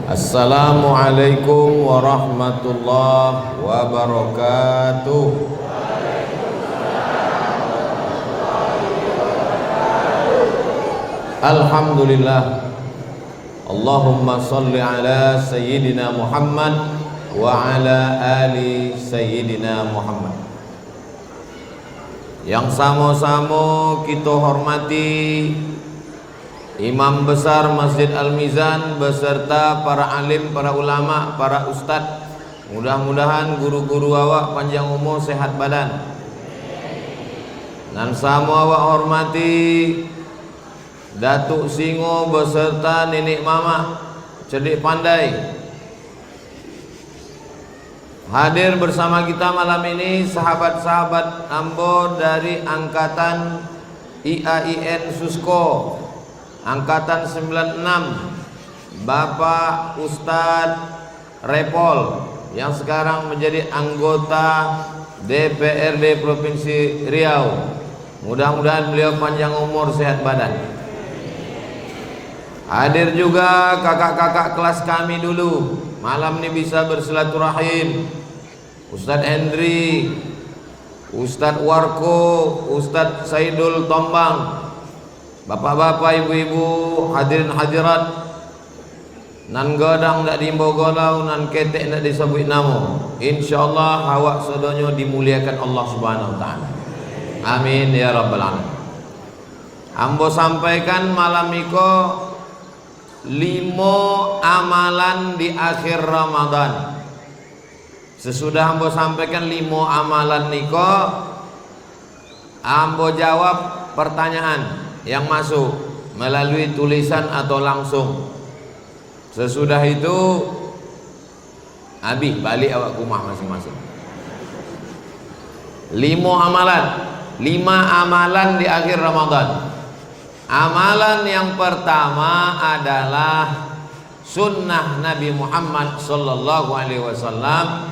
Assalamualaikum warahmatullahi wabarakatuh. Alhamdulillah. Allahumma salli ala Sayyidina Muhammad wa ala ali Sayyidina Muhammad. Yang sama-sama kita hormati Imam Besar Masjid Al-Mizan beserta para alim, para ulama, para ustadz. Mudah-mudahan guru-guru awak panjang umur, sehat badan. Dan sama awak hormati Datuk Singo beserta Nenek Mama cerdik pandai. Hadir bersama kita malam ini sahabat-sahabat ambo dari angkatan IAIN Susko angkatan 96, Bapak Ustadz Repol yang sekarang menjadi anggota DPRD Provinsi Riau. Mudah-mudahan beliau panjang umur, sehat badan. Hadir juga kakak-kakak kelas kami dulu, malam ini bisa bersilaturahim. Ustadz Hendri, Ustadz Warko, Ustadz Saidul Tombang, bapak-bapak, ibu-ibu, hadirin hadirat, nan godang tak diimbau golau, nan ketek tak disebut nama. InsyaAllah awak sedonyo dimuliakan Allah Subhanahu Wa Taala. Amin ya rabbal alamin. Ambo sampaikan malam iko 5 amalan di akhir Ramadan. Sesudah ambo sampaikan 5 amalan niko, ambo jawab pertanyaan yang masuk melalui tulisan atau langsung. Sesudah itu habis balik awak ke rumah masing-masing. 5 amalan di akhir Ramadan. Amalan yang pertama adalah sunnah Nabi Muhammad sallallahu alaihi wasallam.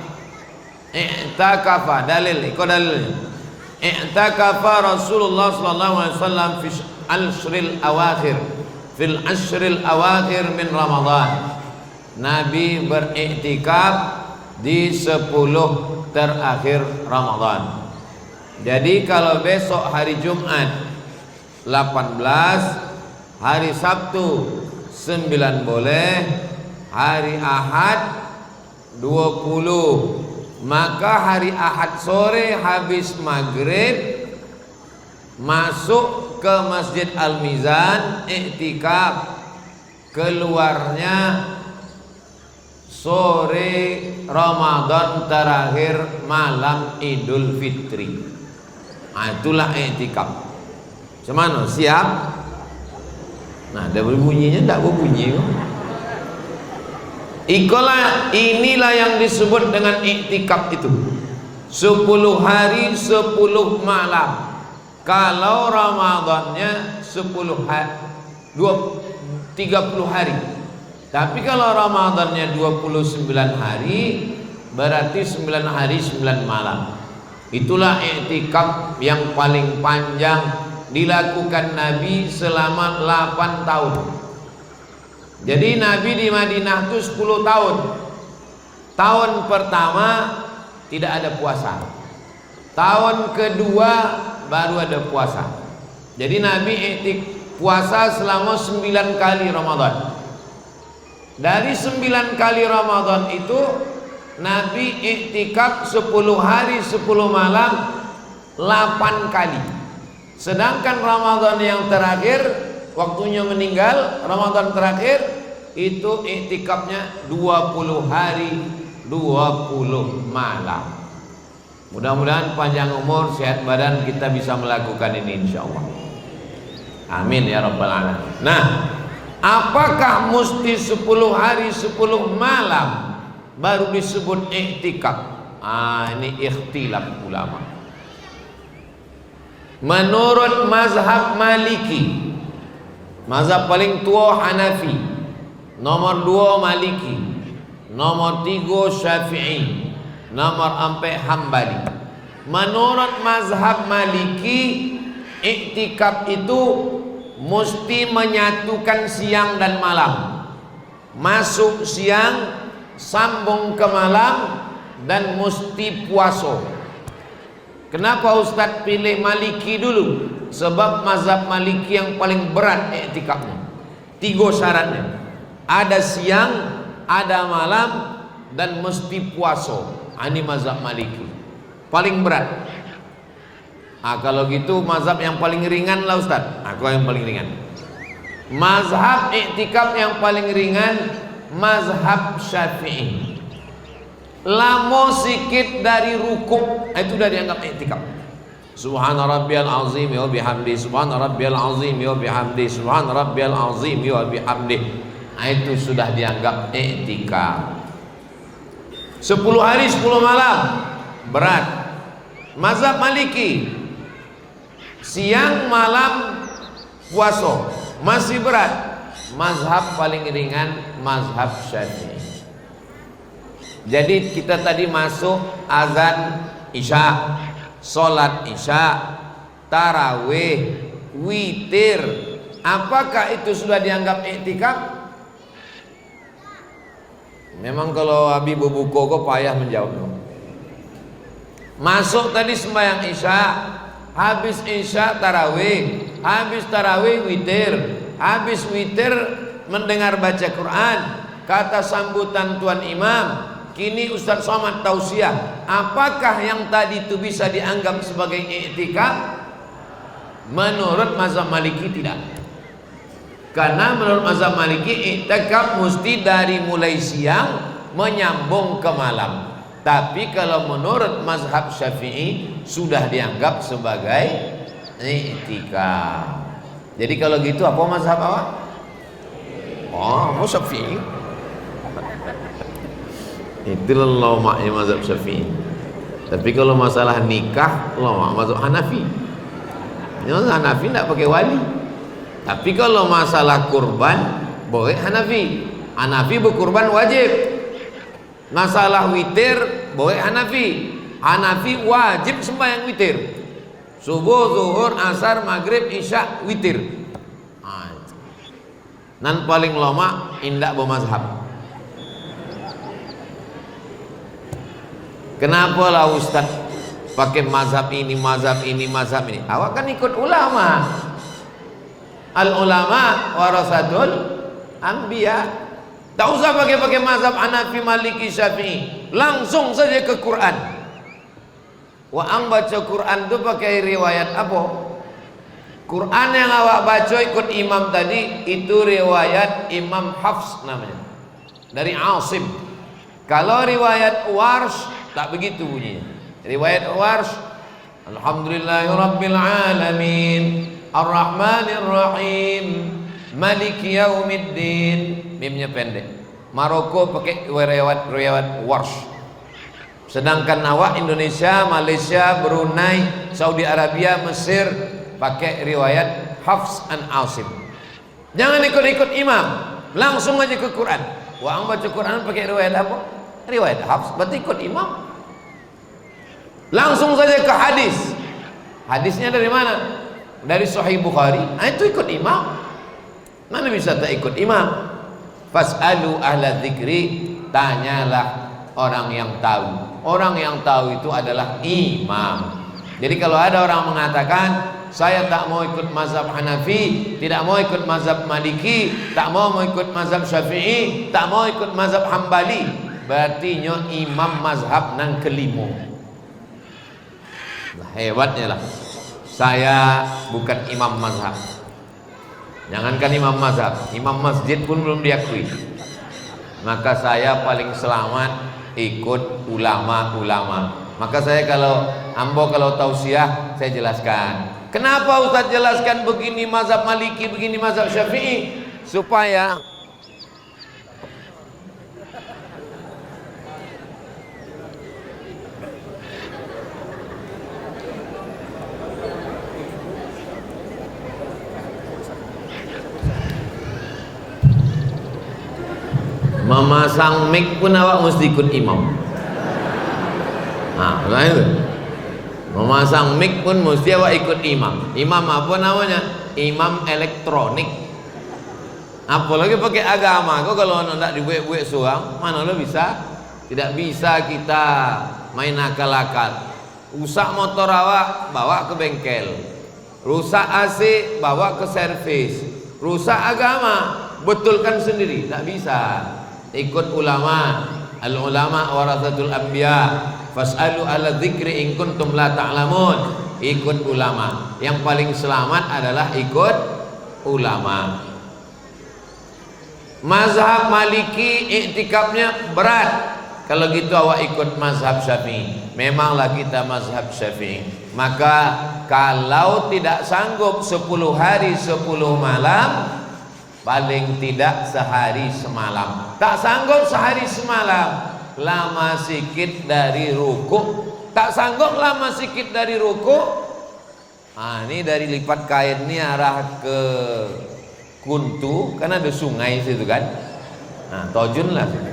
I'takafa, dalil, ikut dalil. I'takafa Rasulullah sallallahu alaihi wasallam fil ashril awakhir min Ramadan. Nabi beriktikaf di 10 terakhir Ramadan. Jadi kalau besok hari Jumat 18, hari Sabtu 9 boleh, hari Ahad 20. Maka hari Ahad sore habis maghrib masuk ke Masjid Al-Mizan iktikaf, keluarnya sore Ramadan terakhir malam Idul Fitri. Itulah iktikaf. Cuman siap? Nah, ada berbunyinya, tak berbunyi. Inilah yang disebut dengan iktikaf itu. 10 hari 10 malam. Kalau Ramadannya 30 hari. Tapi kalau Ramadannya 29 hari, berarti 9 hari 9 malam. Itulah iktikaf yang paling panjang dilakukan Nabi selama 8 tahun. Jadi Nabi di Madinah itu 10 tahun. Tahun pertama tidak ada puasa. Tahun kedua baru ada puasa. Jadi Nabi puasa selama 9 kali Ramadan. Dari 9 kali Ramadan itu Nabi iktikaf 10 hari 10 malam 8 kali. Sedangkan Ramadan yang terakhir, waktunya meninggal, Ramadan terakhir itu iktikafnya 20 hari 20 malam. Mudah-mudahan panjang umur, sehat badan, kita bisa melakukan ini insyaallah. Amin ya rabbal alamin. Nah, apakah mesti 10 hari 10 malam baru disebut iktikaf? Ini ikhtilaf ulama. Menurut mazhab Maliki, mazhab paling tua Hanafi, nomor 2 Maliki, nomor 3 Syafi'i, nomor 4 Hambali. Menurut mazhab Maliki, iktikaf itu mesti menyatukan siang dan malam. masuk siang, sambung ke malam, dan mesti puasa. Kenapa Ustadz pilih Maliki dulu? Sebab mazhab Maliki yang paling berat iktikafnya. 3 syaratnya. Ada siang, ada malam, dan mesti puasa. Ini mazhab Maliki paling berat. Kalau gitu mazhab yang paling ringan lah Ustadz. Aku yang paling ringan. Mazhab iktikaf yang paling ringan mazhab Syafi'i. Lamo sikit dari rukuk itu udah dianggap iktikaf. Subhana rabbiyal azim wa bihamdi, subhana rabbiyal azim wa bihamdi, subhana rabbiyal azim wa bihamdi. Itu sudah dianggap iktikaf. 10 hari 10 malam berat. Mazhab Maliki siang malam puasa masih berat. Mazhab paling ringan mazhab Syafi'i. Jadi kita tadi masuk azan isya, sholat isya, tarawih, witir. Apakah itu sudah dianggap iktikaf? Memang kalau Habib Buko kok payah menjawab. Masuk tadi sembahyang isya, habis isya tarawih, habis tarawih witir, habis witir mendengar baca Quran, kata sambutan tuan imam. Kini Ustadz Somad tausiah. Apakah yang tadi itu bisa dianggap sebagai iktikaf? Menurut mazhab Maliki tidak. Karena menurut mazhab Maliki iktikaf mesti dari mulai siang menyambung ke malam. Tapi kalau menurut mazhab Syafi'i sudah dianggap sebagai iktikaf. Jadi kalau gitu apa mazhab awak? Oh, Syafi'i. Itulah lomaknya mazhab Syafi'i. Tapi kalau masalah nikah, lomak mazhab Hanafi. Mazhab Hanafi tidak pakai wali. Tapi kalau masalah kurban, boleh Hanafi. Hanafi berkurban wajib. Masalah witir, boleh Hanafi. Hanafi wajib sembahyang witir. Subuh, zuhur, asar, maghrib, isya, witir. Nan paling lama indak bermazhab. Kenapa lah Ustaz pakai mazhab ini, mazhab ini, mazhab ini? Awak kan ikut ulama. Al ulama warasatul anbiya. Tak usah pakai mazhab Hanafi, Maliki, Syafi'i. Langsung saja ke Quran. Ang baca Quran itu pakai riwayat apa? Quran yang awak baca ikut imam tadi itu riwayat Imam Hafs namanya. Dari Asim. Kalau riwayat Warsh tak begitu bunyinya. Riwayat Warsh, Alhamdulillahirabbil alamin, Ar-Rahmanir Rahim, Maliki Yaumiddin. Mimnya pendek. Maroko pakai riwayat Warsh. Sedangkan awak Indonesia, Malaysia, Brunei, Saudi Arabia, Mesir pakai riwayat Hafs an Asim. Jangan ikut-ikut imam, langsung aja ke Quran. Ang baca Quran pakai riwayat apa? Riwayat Hafs, berarti ikut imam. Langsung saja ke hadis. Hadisnya dari mana? Dari Sahih Bukhari. Itu ikut imam. Mana bisa tak ikut imam? Fas'alu ahla dzikri, tanyalah orang yang tahu. Orang yang tahu itu adalah imam. Jadi kalau ada orang mengatakan saya tak mau ikut mazhab Hanafi, tidak mau ikut mazhab Maliki, tak mau ikut mazhab Syafi'i, tak mau ikut mazhab Hambali, berarti nyo imam mazhab nang kelima. Hebatnya lah. Saya bukan imam mazhab. Jangankan imam mazhab, imam masjid pun belum diakui. Maka saya paling selamat ikut ulama-ulama. Maka saya kalau tausiah saya jelaskan. Kenapa Ustaz jelaskan begini mazhab Maliki, begini mazhab Syafi'i? Supaya memasang mic pun awak mesti ikut imam. Nah, itu. Memasang mic pun mesti awak ikut imam. Imam apa namanya? Imam elektronik. Apalagi pakai agama. Kau kalau nak dibuat-buat seorang, mana lo bisa? Tidak bisa kita main akal-akal. Rusak motor awak, bawa ke bengkel. Rusak AC, bawa ke servis. Rusak agama, betulkan sendiri. Tak bisa. Ikut ulama. Al-ulama warasatul anbiya. Fas'alu ala dzikri in kuntum la ta'lamun. Ikut ulama. Yang paling selamat adalah ikut ulama. Mazhab Maliki iktikafnya berat. Kalau gitu awak ikut mazhab Syafi'i. Memanglah kita mazhab Syafi'i. Maka kalau tidak sanggup 10 hari 10 malam, paling tidak sehari semalam. Tak sanggup sehari semalam, lama sikit dari ruku. Tak sanggup lama sikit dari ruku. Ini dari lipat kain ni arah ke Kuntu, kan ada sungai situ kan. Tojun lah situ.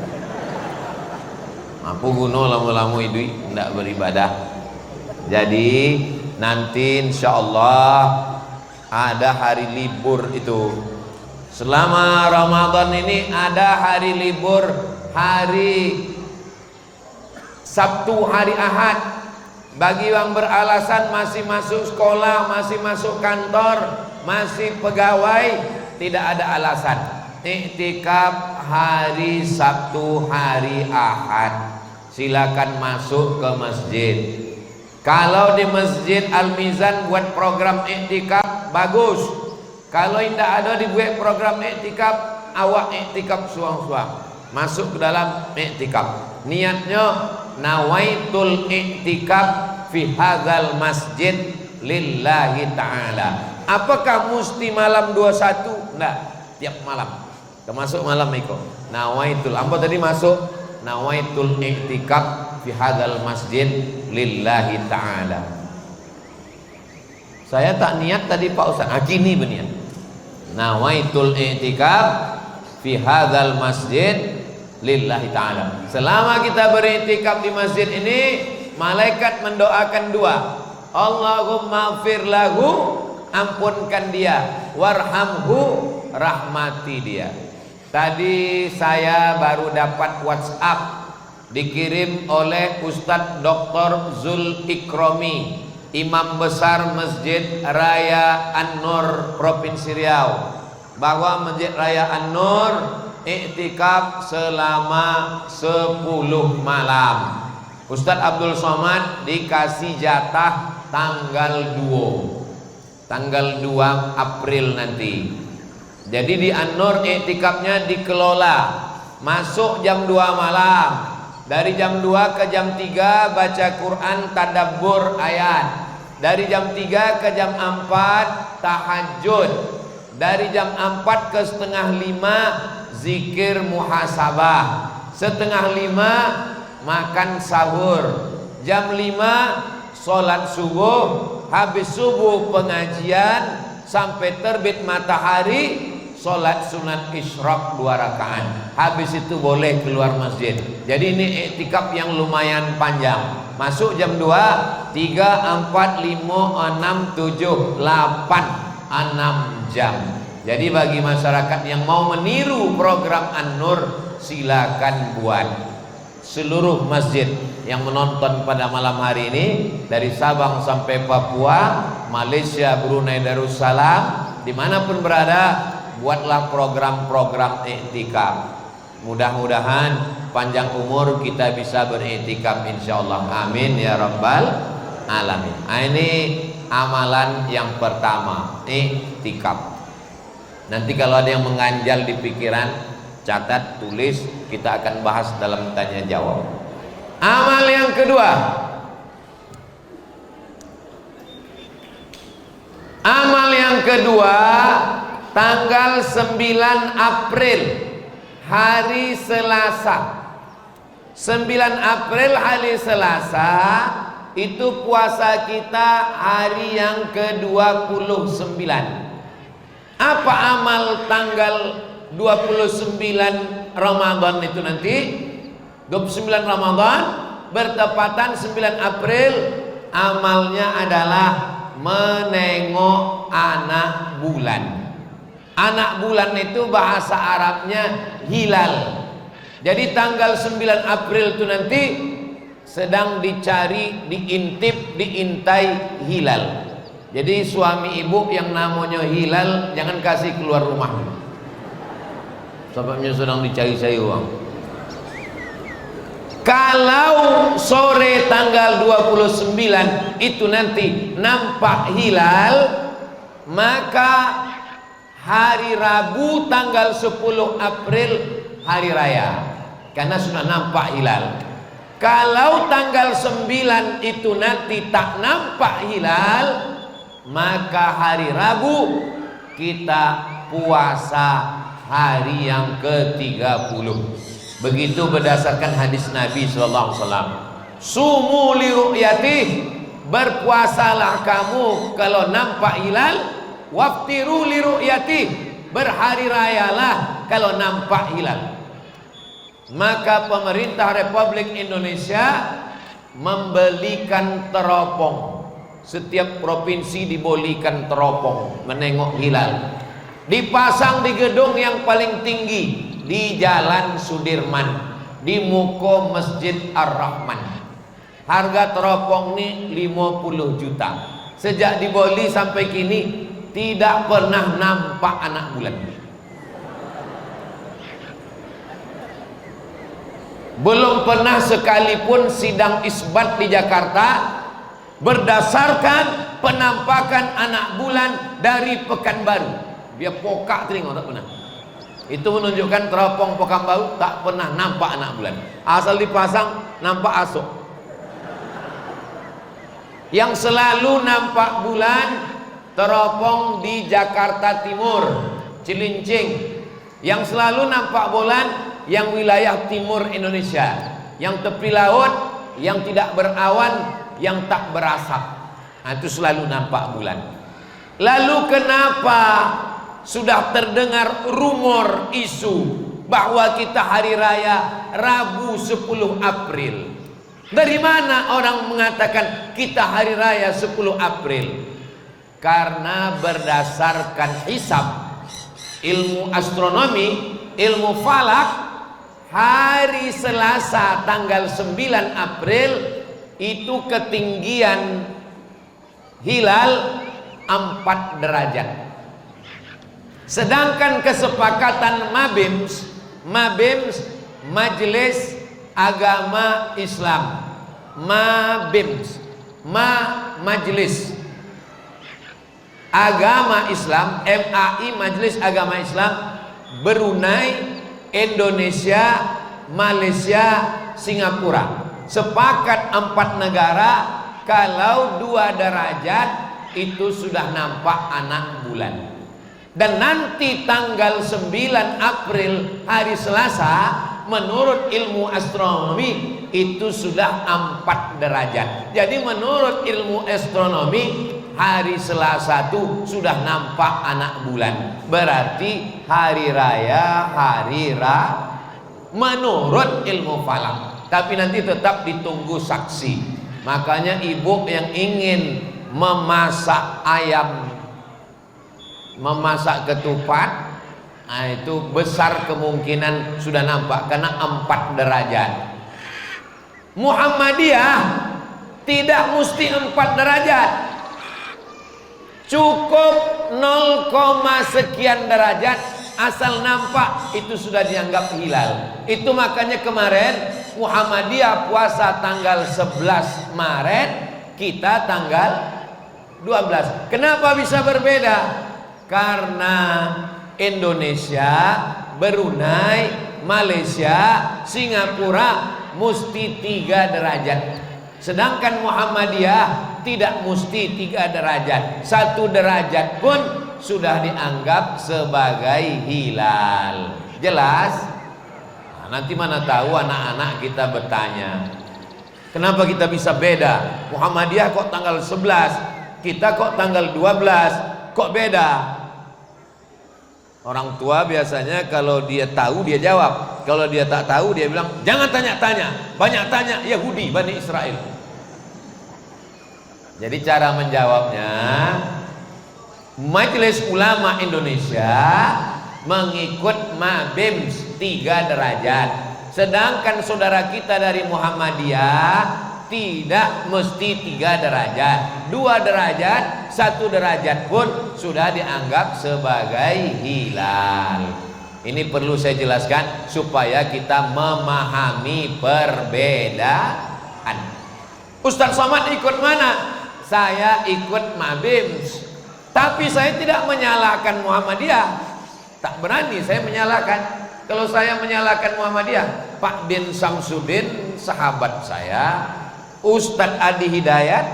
Apa guna lama-lama itu tidak beribadah. Jadi nanti insya Allah ada hari libur itu. Selama Ramadan ini ada hari libur, hari Sabtu, hari Ahad. Bagi yang beralasan masih masuk sekolah, masih masuk kantor, masih pegawai, tidak ada alasan. Iktikaf hari Sabtu, hari Ahad. Silakan masuk ke masjid. Kalau di Masjid Al-Mizan buat program iktikaf, bagus. Kalau tidak ada dibuat program iktikaf, awak iktikaf suang-suang. Masuk ke dalam iktikaf. Niatnya nawaitul iktikaf fi hadzal masjid lillahi ta'ala. Apakah mesti malam 21? Enggak, tiap malam. Termasuk malam itu. Nawaitul, apa tadi masuk? Nawaitul iktikaf fi hadzal masjid lillahi ta'ala. Saya tak niat tadi Pak Ustaz. Kini berniat. Nawaitul iktikaf fi hadzal masjid lillahi ta'ala. Selama kita beriktikaf di masjid ini, malaikat mendoakan dua. Allahumma fir lahu, ampunkan dia, warhamhu, rahmati dia. Tadi saya baru dapat WhatsApp dikirim oleh Ustadz Dr. Zul Ikromi, Imam Besar Masjid Raya An-Nur Provinsi Riau, bahwa Masjid Raya An-Nur iktikaf selama 10 malam. Ustadz Abdul Somad dikasih jatah tanggal 2 April nanti. Jadi di An-Nur iktikafnya dikelola. Masuk jam 2 malam. Dari jam 2 ke jam 3 baca Quran, tadabbur ayat. Dari jam 3 ke jam 4 tahajud. Dari jam 4 ke setengah 5 zikir muhasabah. Setengah 5 makan sahur. Jam 5 sholat subuh. Habis subuh pengajian sampai terbit matahari, sholat sunat isyraq 2 rakaat. Habis itu boleh keluar masjid. Jadi ini iktikaf yang lumayan panjang. Masuk jam 2, 3, 4, 5, 6, 7, 8, 6 jam. Jadi bagi masyarakat yang mau meniru program An-Nur, silakan buat. Seluruh masjid yang menonton pada malam hari ini, dari Sabang sampai Papua, Malaysia, Brunei Darussalam, dimanapun berada, buatlah program-program iktikaf. Mudah-mudahan panjang umur kita bisa beriktikaf insyaallah. Amin ya rabbal alamin. Ini amalan yang pertama, iktikaf. Nanti kalau ada yang mengganjal di pikiran, catat, tulis, kita akan bahas dalam tanya jawab. Amal yang kedua, tanggal 9 April hari Selasa. 9 April hari Selasa itu puasa kita hari yang ke-29. Apa amal tanggal 29 Ramadan itu nanti? 29 Ramadan bertepatan 9 April, amalnya adalah menengok anak bulan. Anak bulan itu bahasa Arabnya hilal. Jadi tanggal 9 April itu nanti sedang dicari, diintip, diintai hilal. Jadi suami ibu yang namanya hilal jangan kasih keluar rumah. Sebabnya sedang dicari saya uang. Kalau sore tanggal 29 itu nanti nampak hilal, maka hari Rabu tanggal 10 April hari raya, karena sudah nampak hilal. Kalau tanggal 9 itu nanti tak nampak hilal, maka hari Rabu kita puasa hari yang ke-30. Begitu berdasarkan hadis Nabi sallallahu alaihi wasallam. Sumu li ru'yatih, berpuasalah kamu kalau nampak hilal, waftiru li ru'yatih, berhari rayalah kalau nampak hilal. Maka pemerintah Republik Indonesia membelikan teropong. Setiap provinsi dibelikan teropong menengok hilal. Dipasang di gedung yang paling tinggi di Jalan Sudirman, di muka Masjid Ar-Rahman. Harga teropong ini 50 juta. Sejak dibeli sampai kini tidak pernah nampak anak bulan. Belum pernah sekalipun sidang isbat di Jakarta berdasarkan penampakan anak bulan dari Pekanbaru. Dia pokak telinga, tak pernah. Itu menunjukkan teropong Pekanbaru tak pernah nampak anak bulan. Asal dipasang nampak asuk. Yang selalu nampak bulan teropong di Jakarta Timur, Cilincing. Yang selalu nampak bulan yang wilayah timur Indonesia, yang tepi laut, yang tidak berawan, yang tak berasap. Nah, itu selalu nampak bulan. Lalu kenapa sudah terdengar rumor isu bahwa kita hari raya Rabu 10 April? Dari mana orang mengatakan kita hari raya 10 April? Karena berdasarkan hisab, ilmu astronomi, ilmu falak, hari Selasa tanggal 9 April itu ketinggian hilal 4 derajat. Sedangkan kesepakatan Mabims, Majelis Agama Islam, Mabims, Majelis Agama Islam, MAI, Majelis Agama Islam, Brunei, Indonesia, Malaysia, Singapura sepakat 4 negara kalau 2 derajat itu sudah nampak anak bulan. Dan nanti tanggal 9 April hari Selasa menurut ilmu astronomi itu sudah 4 derajat. Jadi menurut ilmu astronomi hari Selasa itu sudah nampak anak bulan. Berarti hari raya menurut ilmu falak. Tapi nanti tetap ditunggu saksi. Makanya ibu yang ingin memasak ayam, memasak ketupat, nah itu besar kemungkinan sudah nampak karena 4 derajat. Muhammadiyah tidak mesti 4 derajat, cukup 0, sekian derajat asal nampak itu sudah dianggap hilal. Itu makanya kemarin Muhammadiyah puasa tanggal 11 Maret, kita tanggal 12. Kenapa bisa berbeda? Karena Indonesia, Brunei, Malaysia, Singapura mesti 3 derajat. Sedangkan Muhammadiyah tidak mesti 3 derajat. 1 derajat pun sudah dianggap sebagai hilal. Jelas? Nah, nanti mana tahu anak-anak kita bertanya, kenapa kita bisa beda? Muhammadiyah kok tanggal 11, kita kok tanggal 12, kok beda? Orang tua biasanya kalau dia tahu dia jawab, kalau dia tak tahu dia bilang jangan tanya-tanya, banyak tanya Yahudi Bani Israel. Jadi cara menjawabnya, Majelis Ulama Indonesia mengikut MABIMS 3 derajat, sedangkan saudara kita dari Muhammadiyah tidak mesti 3 derajat, 2 derajat, 1 derajat pun sudah dianggap sebagai hilal. Ini perlu saya jelaskan supaya kita memahami perbedaan. Ustaz Somad ikut mana? Saya ikut MABIMS, tapi saya tidak menyalahkan Muhammadiyah. Tak berani saya menyalahkan. Kalau saya menyalahkan Muhammadiyah, Pak bin Samsudin sahabat saya, Ustadz Adi Hidayat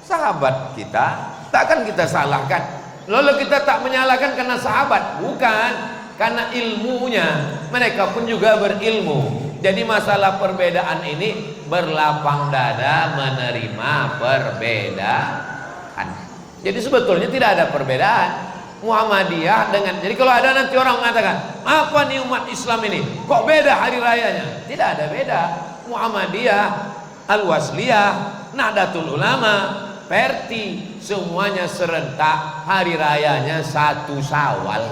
sahabat kita, takkan kita salahkan. Lalu kita tak menyalahkan karena sahabat, bukan, karena ilmunya. Mereka pun juga berilmu. Jadi masalah perbedaan ini berlapang dada menerima perbedaan. Jadi sebetulnya tidak ada perbedaan. Muhammadiyah dengan, jadi kalau ada nanti orang mengatakan, apa nih umat Islam ini kok beda hari rayanya? Tidak ada beda. Muhammadiyah, Al-Wasliyah, Nahdlatul Ulama, Perti, semuanya serentak hari rayanya 1 Syawal.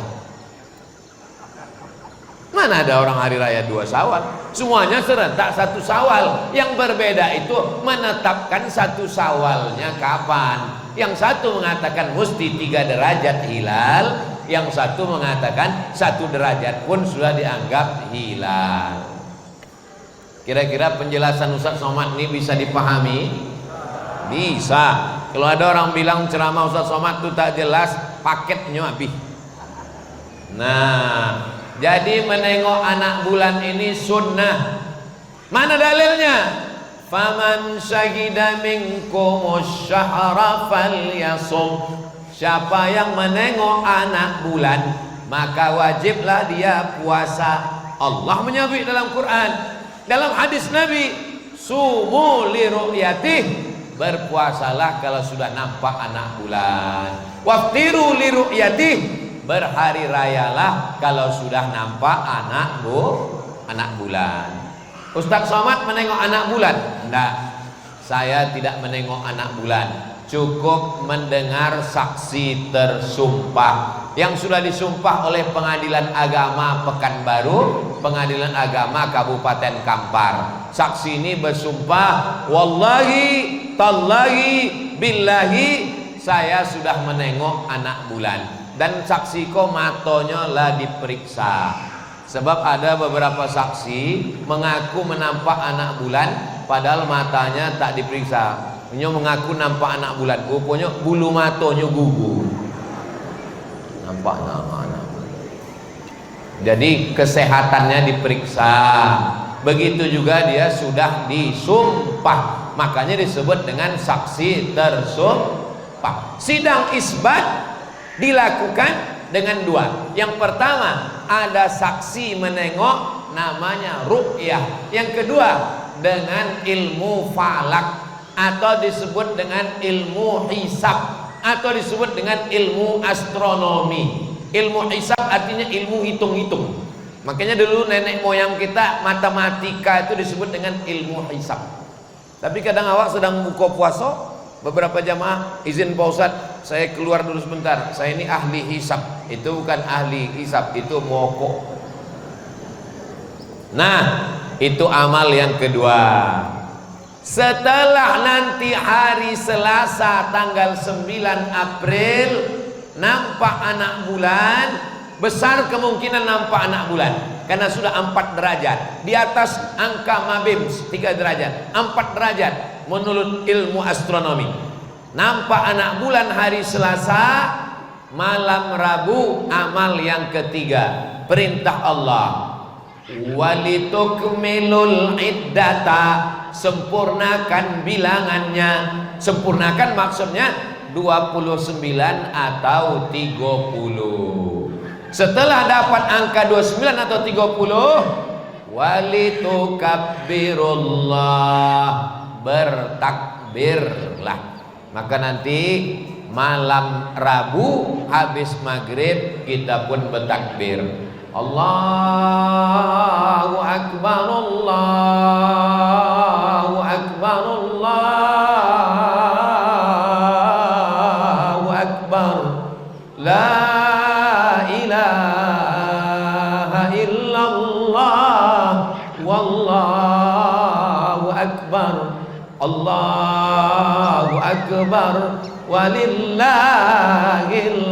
Mana ada orang hari raya 2 Syawal? Semuanya serentak 1 Syawal. Yang berbeda itu menetapkan 1 Syawalnya kapan. Yang satu mengatakan mesti 3 derajat hilal, yang satu mengatakan 1 derajat pun sudah dianggap hilal. Kira-kira penjelasan Ustaz Somad ini bisa dipahami? Bisa. Kalau ada orang bilang ceramah Ustaz Somad itu tak jelas, paketnya habis. Nah, jadi menengok anak bulan ini sunnah. Mana dalilnya? Faman syahida minkumus syahra falyasum. Siapa yang menengok anak bulan, maka wajiblah dia puasa. Allah menyebut dalam Quran, dalam hadis Nabi, sumu li ru'yatih, berpuasalah kalau sudah nampak anak bulan. Waftiru li ru'yatih, berhari rayalah kalau sudah nampak anak bulan. Ustaz Somad menengok anak bulan? Enggak, saya tidak menengok anak bulan, cukup mendengar saksi tersumpah yang sudah disumpah oleh Pengadilan Agama Pekanbaru, Pengadilan Agama Kabupaten Kampar. Saksi ini bersumpah, wallahi, tallahi, billahi, saya sudah menengok anak bulan. Dan saksi ko matonya lah diperiksa. Sebab ada beberapa saksi mengaku menampak anak bulan, padahal matanya tak diperiksa. Dia mengaku nampak anak bulan, rupanya bulu matanya gugur. Nampaknya anak. Jadi kesehatannya diperiksa. Begitu juga dia sudah disumpah, makanya disebut dengan saksi tersumpah. Sidang isbat dilakukan dengan 2. Yang pertama, ada saksi menengok, namanya ru'yah. Yang kedua, dengan ilmu falak, atau disebut dengan ilmu hisab, atau disebut dengan ilmu astronomi. Ilmu hisab artinya ilmu hitung-hitung. Makanya dulu nenek moyang kita matematika itu disebut dengan ilmu hisab. Tapi kadang awak sedang buka puasa, beberapa jamaah izin Pak Ustadz, saya keluar dulu sebentar, saya ini ahli hisab. Itu bukan ahli hisab, itu mokok. Nah, itu amal yang kedua. Setelah nanti hari Selasa tanggal 9 April nampak anak bulan, besar kemungkinan nampak anak bulan karena sudah 4 derajat di atas angka MABIMS 3 derajat, 4 derajat menurut ilmu astronomi. Nampak anak bulan hari Selasa, malam Rabu amal yang ketiga, perintah Allah, walitukmilul iddata, sempurnakan bilangannya. Sempurnakan maksudnya 29 atau 30. Setelah dapat angka 29 atau 30, walitukabbirullah, bertakbirlah. Maka nanti malam Rabu habis maghrib kita pun bertakbir, Allahu Akbar, Allahu Akbar, Allahu Akbar, Allahu akbar, Allahu akbar, walillahil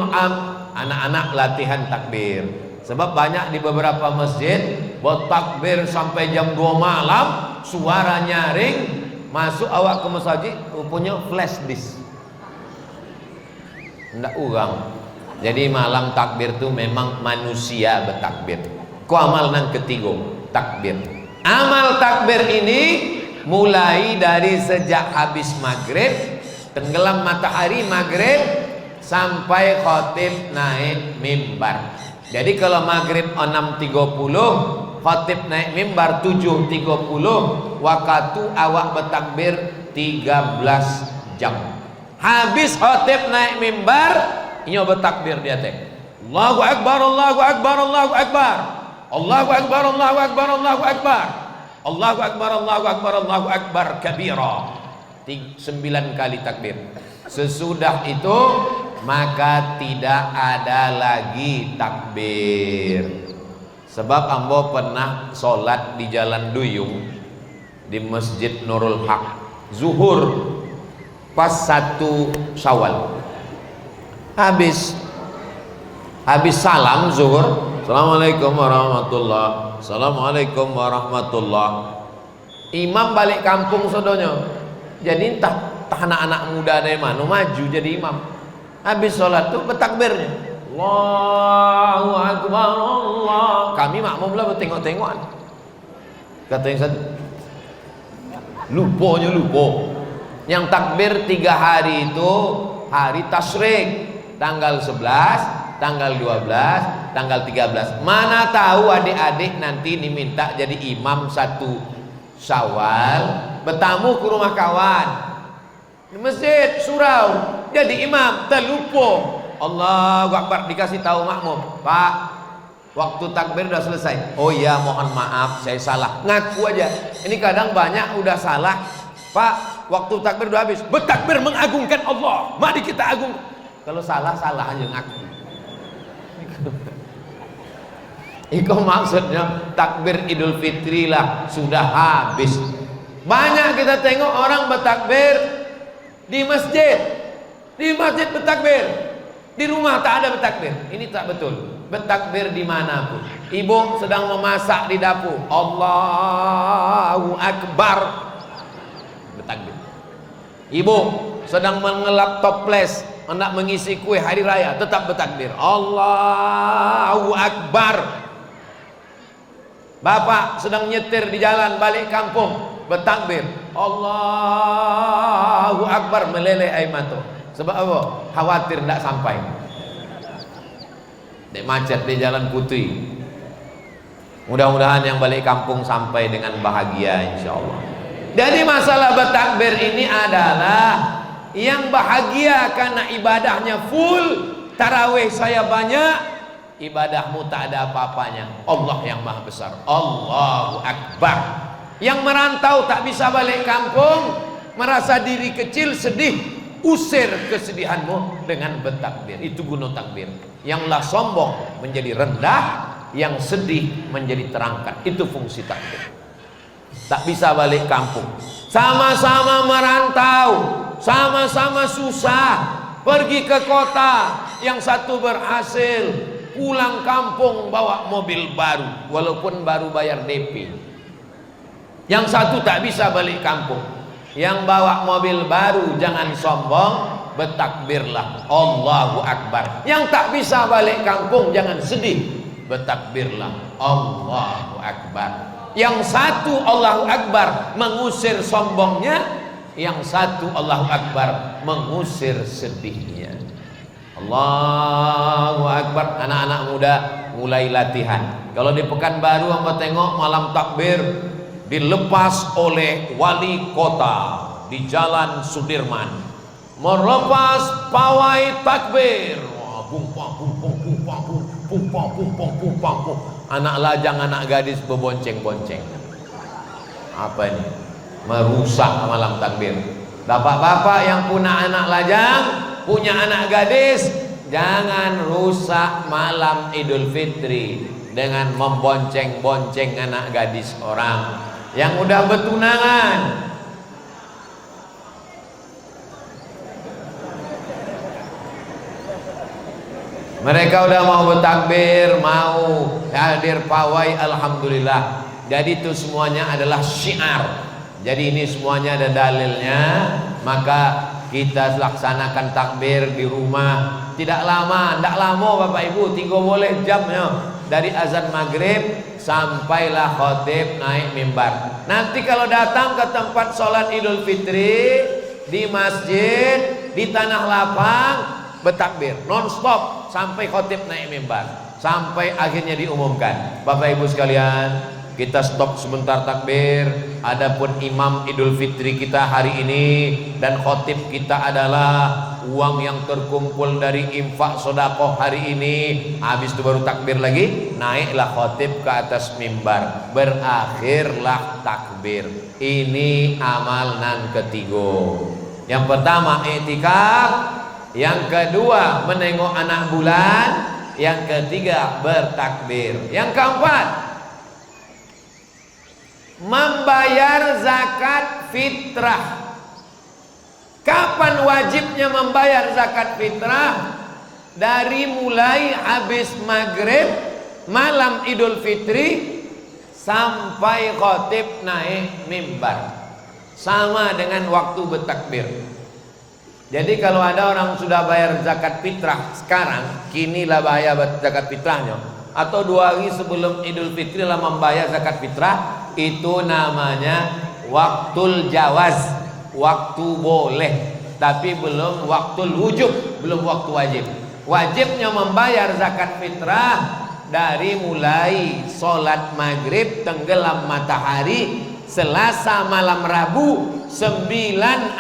hamd. Anak-anak latihan takbir. Sebab banyak di beberapa masjid buat takbir sampai jam 2 malam, suara nyaring, masuk awak ke masjid punya flash disk. Ndak urang. Jadi malam takbir itu memang manusia bertakbir. Ku amal nang ketiga, takbir. Amal takbir ini mulai dari sejak habis maghrib, tenggelam matahari maghrib, sampai khatib naik mimbar. Jadi kalau maghrib 6.30, khatib naik mimbar 7.30, waktu awak bertakbir 13 jam. Habis khatib naik mimbar, inyo bertakbir dia teh. Allahu akbar, Allahu akbar, Allahu akbar. Allahu akbar, Allahu akbar, Allahu akbar. Allahu akbar, Allahu akbar, Allahu akbar kabira. 9 kali takbir. Sesudah itu maka tidak ada lagi takbir. Sebab ambo pernah sholat di Jalan Duyung di Masjid Nurul Haq, zuhur pas 1 Syawal. Habis salam zuhur, assalamualaikum warahmatullah, assalamualaikum warahmatullah. Imam balik kampung sodonya. Jadi entah anak-anak muda dari mana maju jadi imam. Habis sholat tuh bertakbirnya, Allahu akbar, Allah. Kami makmum lah bertengok-tengokan. Kata yang satu, lupa. Yang takbir 3 hari itu hari tasyrik, tanggal 11, tanggal 12, tanggal 13. Mana tahu adik-adik nanti diminta jadi imam 1 Syawal, bertamu ke rumah kawan di masjid surau, jadi imam, terlupa. Allahu akbar, dikasih tahu makmum, Pak, waktu takbir udah selesai. Oh iya, mohon maaf, saya salah. Ngaku aja. Ini kadang banyak udah salah, Pak, waktu takbir udah habis. Bertakbir mengagungkan Allah, mari kita agung. Kalau salah aja ngaku. Itu maksudnya takbir Idul Fitri lah sudah habis. Banyak kita tengok orang bertakbir di masjid bertakbir, di rumah tak ada bertakbir. Ini tak betul. Bertakbir dimanapun. Ibu sedang memasak di dapur, Allahu akbar, bertakbir. Ibu sedang mengelap toples, hendak mengisi kue hari raya, tetap bertakbir, Allahu akbar. Bapak sedang nyetir di jalan balik kampung, bertakbir, Allahu akbar, meleleh air mata. Sebab apa? Khawatir tidak sampai. Dek macet di Jalan Putih. Mudah-mudahan yang balik kampung sampai dengan bahagia, insya Allah. Jadi masalah bertakbir ini adalah yang bahagia karena ibadahnya full. Tarawih saya banyak, ibadahmu tak ada apa-apanya. Allah yang maha besar, Allahu akbar. Yang merantau tak bisa balik kampung, merasa diri kecil, sedih, usir kesedihanmu dengan bertakbir. Itu guna takbir. Yanglah sombong menjadi rendah, yang sedih menjadi terangkat. Itu fungsi takbir. Tak bisa balik kampung, sama-sama merantau, sama-sama susah, pergi ke kota. Yang satu berhasil pulang kampung bawa mobil baru, walaupun baru bayar DP. Yang satu tak bisa balik kampung. Yang bawa mobil baru jangan sombong, bertakbirlah, Allahu akbar. Yang tak bisa balik kampung jangan sedih, bertakbirlah, Allahu akbar. Yang satu Allahu akbar mengusir sombongnya, yang satu Allahu akbar mengusir sedihnya. Allahu akbar. Anak-anak muda mulai latihan. Kalau di Pekanbaru hamba tengok malam takbir dilepas oleh wali kota di Jalan Sudirman, melepas pawai takbir. Pumpang. Anak lajang, anak gadis berbonceng-bonceng. Apa ini? Merusak malam takbir. Bapak-bapak yang punya anak lajang, punya anak gadis, jangan rusak malam Idul Fitri dengan membonceng-bonceng anak gadis orang. Yang udah bertunangan, mereka udah mau bertakbir, mau hadir pawai, alhamdulillah. Jadi itu semuanya adalah syiar. Jadi ini semuanya ada dalilnya. Maka kita laksanakan takbir di rumah. Tidak lama, tidak lama Bapak Ibu, 3 boleh jamnya. Dari azan maghrib sampailah khotib naik mimbar. Nanti kalau datang ke tempat sholat Idul Fitri di masjid, di tanah lapang, bertakbir non-stop sampai khotib naik mimbar, sampai akhirnya diumumkan. Bapak Ibu sekalian, kita stop sebentar takbir. Adapun imam Idul Fitri kita hari ini dan khotib kita adalah uang yang terkumpul dari infak sedekah hari ini. Habis itu baru takbir lagi, naiklah khotib ke atas mimbar, berakhirlah takbir. Ini amal nan ketiga. Yang pertama i'tikaf, yang kedua menengok anak bulan, yang ketiga bertakbir, yang keempat membayar zakat fitrah. Kapan wajibnya membayar zakat fitrah? Dari mulai habis maghrib malam Idul Fitri sampai khotib naik mimbar, sama dengan waktu bertakbir. Jadi kalau ada orang sudah bayar zakat fitrah sekarang, kinilah bayar zakat fitrahnya, atau 2 hari sebelum Idul Fitri lah membayar zakat fitrah, itu namanya waktul jawaz, waktu boleh, tapi belum waktul wujub, belum waktu wajib. Wajibnya membayar zakat fitrah dari mulai sholat maghrib tenggelam matahari Selasa malam Rabu 9